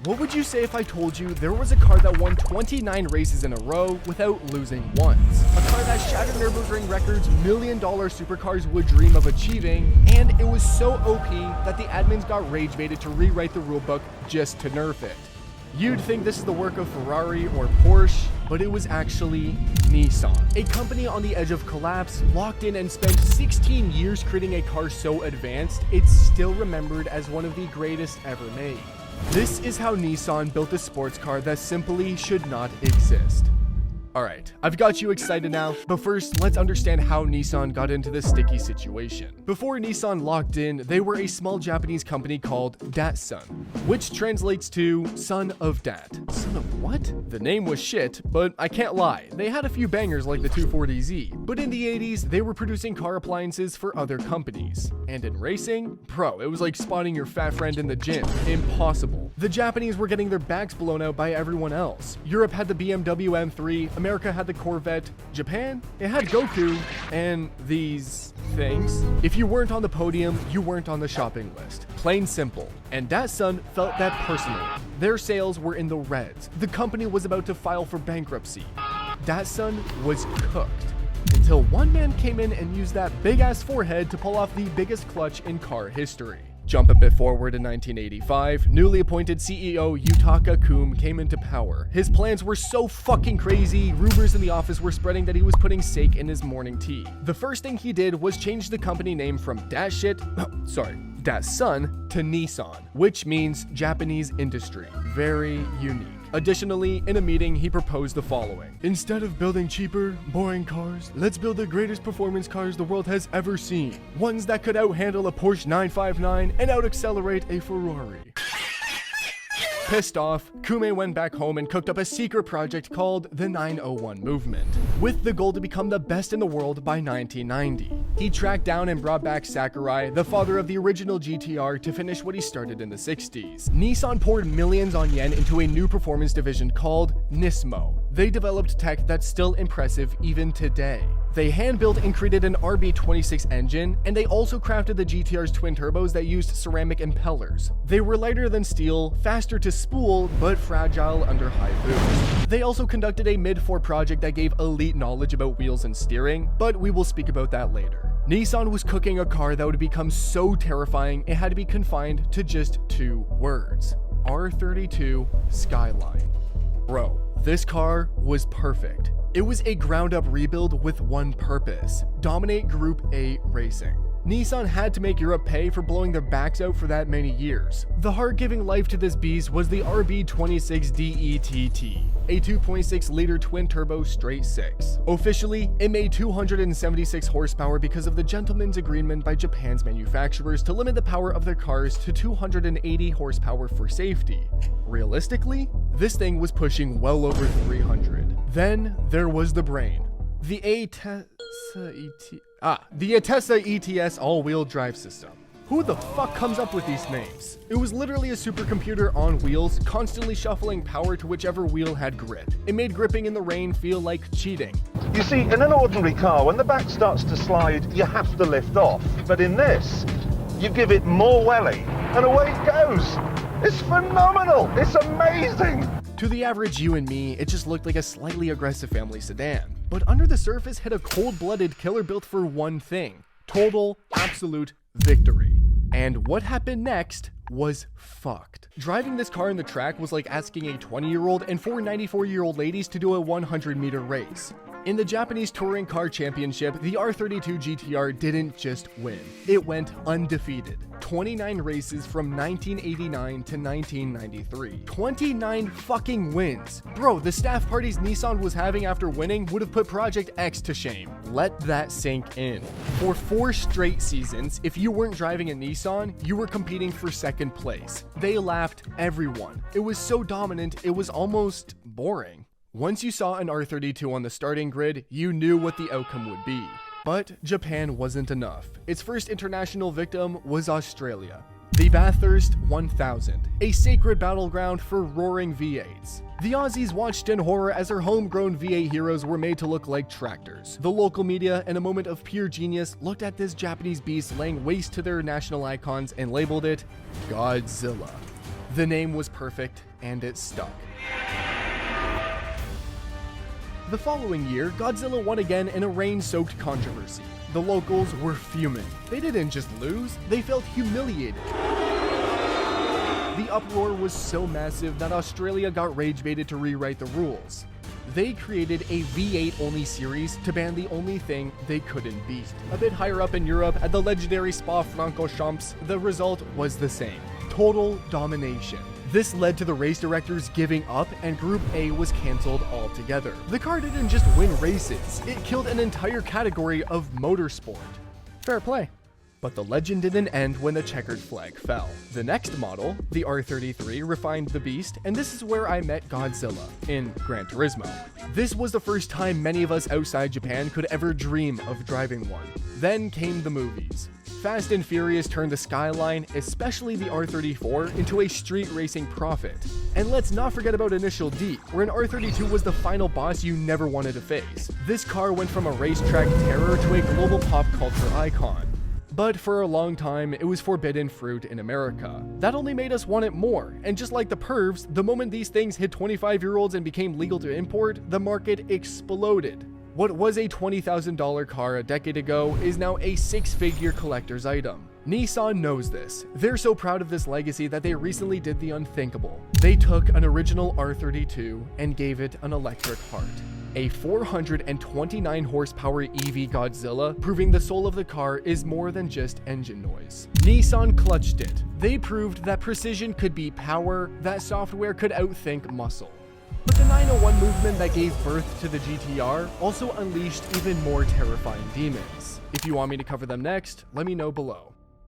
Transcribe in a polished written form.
What would you say if I told you there was a car that won 29 races in a row without losing once? A car that shattered Nürburgring records million-dollar supercars would dream of achieving, and it was so OP that the admins got rage-baited to rewrite the rulebook just to nerf it. You'd think this is the work of Ferrari or Porsche, but it was actually Nissan. A company on the edge of collapse, locked in and spent 16 years creating a car so advanced, it's still remembered as one of the greatest ever made. This is how Nissan built a sports car that simply should not exist. Alright, I've got you excited now, but first, let's understand how Nissan got into this sticky situation. Before Nissan locked in, they were a small Japanese company called Datsun, which translates to son of Dat. Son of what? The name was shit, but I can't lie, they had a few bangers like the 240Z, but in the 80s, they were producing car appliances for other companies. And in racing? Bro, it was like spotting your fat friend in the gym. Impossible. The Japanese were getting their backs blown out by everyone else. Europe had the BMW M3, America had the Corvette, Japan, it had Goku, and these things. If you weren't on the podium, you weren't on the shopping list. Plain simple. And Datsun felt that personally. Their sales were in the reds. The company was about to file for bankruptcy. Datsun was cooked. Until one man came in and used that big-ass forehead to pull off the biggest clutch in car history. Jump a bit forward to 1985, newly appointed CEO Yutaka Kume came into power. His plans were so fucking crazy, rumors in the office were spreading that he was putting steak in his morning tea. The first thing he did was change the company name from Datsun to Nissan, which means Japanese industry. Very unique. Additionally, in a meeting, he proposed the following. Instead of building cheaper, boring cars, let's build the greatest performance cars the world has ever seen. Ones that could outhandle a Porsche 959 and out-accelerate a Ferrari. Pissed off, Kume went back home and cooked up a secret project called the 901 Movement, with the goal to become the best in the world by 1990. He tracked down and brought back Sakurai, the father of the original GTR, to finish what he started in the 60s. Nissan poured millions on yen into a new performance division called Nismo. They developed tech that's still impressive even today. They hand-built and created an RB26 engine, and they also crafted the GTR's twin turbos that used ceramic impellers. They were lighter than steel, faster to spool, but fragile under high boost. They also conducted a mid-4 project that gave elite knowledge about wheels and steering, but we will speak about that later. Nissan was cooking a car that would become so terrifying it had to be confined to just 2 words. R32 Skyline. Bro, this car was perfect. It was a ground-up rebuild with one purpose: dominate Group A racing. Nissan had to make Europe pay for blowing their backs out for that many years. The heart giving life to this beast was the RB26 DETT, a 2.6-liter twin-turbo straight 6. Officially, it made 276 horsepower because of the gentleman's agreement by Japan's manufacturers to limit the power of their cars to 280 horsepower for safety. Realistically, this thing was pushing well over 300. Then there was the brain. The Atessa ETS all-wheel drive system. Who the fuck comes up with these names? It was literally a supercomputer on wheels, constantly shuffling power to whichever wheel had grip. It made gripping in the rain feel like cheating. You see, in an ordinary car, when the back starts to slide, you have to lift off. But in this, you give it more welly, and away it goes. It's phenomenal! It's amazing! To the average you and me, it just looked like a slightly aggressive family sedan. But under the surface hid a cold-blooded killer built for one thing: total, absolute victory. And what happened next was fucked. Driving this car in the track was like asking a 20-year-old and 4 94-year-old ladies to do a 100-meter race. In the Japanese Touring Car Championship, the R32 GTR didn't just win. It went undefeated. 29 races from 1989 to 1993. 29 fucking wins. Bro, the staff parties Nissan was having after winning would have put Project X to shame. Let that sink in. For 4 straight seasons, if you weren't driving a Nissan, you were competing for second place. They laughed everyone. It was so dominant, it was almost boring. Once you saw an R32 on the starting grid, you knew what the outcome would be. But Japan wasn't enough. Its first international victim was Australia. The Bathurst 1000, a sacred battleground for roaring V8s. The Aussies watched in horror as their homegrown V8 heroes were made to look like tractors. The local media, in a moment of pure genius, looked at this Japanese beast laying waste to their national icons and labeled it Godzilla. The name was perfect, and it stuck. The following year, Godzilla won again in a rain-soaked controversy. The locals were fuming. They didn't just lose, they felt humiliated. The uproar was so massive that Australia got rage-baited to rewrite the rules. They created a V8-only series to ban the only thing they couldn't beat. A bit higher up in Europe, at the legendary Spa-Francorchamps, the result was the same. Total domination. This led to the race directors giving up, and Group A was cancelled altogether. The car didn't just win races, it killed an entire category of motorsport. Fair play. But the legend didn't end when the checkered flag fell. The next model, the R33, refined the beast, and this is where I met Godzilla, in Gran Turismo. This was the first time many of us outside Japan could ever dream of driving one. Then came the movies. Fast and Furious turned the Skyline, especially the R34, into a street racing prophet. And let's not forget about Initial D, where an R32 was the final boss you never wanted to face. This car went from a racetrack terror to a global pop culture icon. But for a long time, it was forbidden fruit in America. That only made us want it more, and just like the pervs, the moment these things hit 25-year-olds and became legal to import, the market exploded. What was a $20,000 car a decade ago is now a six-figure collector's item. Nissan knows this. They're so proud of this legacy that they recently did the unthinkable. They took an original R32 and gave it an electric heart. A 429 horsepower EV Godzilla, proving the soul of the car is more than just engine noise. Nissan clutched it. They proved that precision could beat power, that software could outthink muscle. But the 901 movement that gave birth to the GTR also unleashed even more terrifying demons. If you want me to cover them next, let me know below.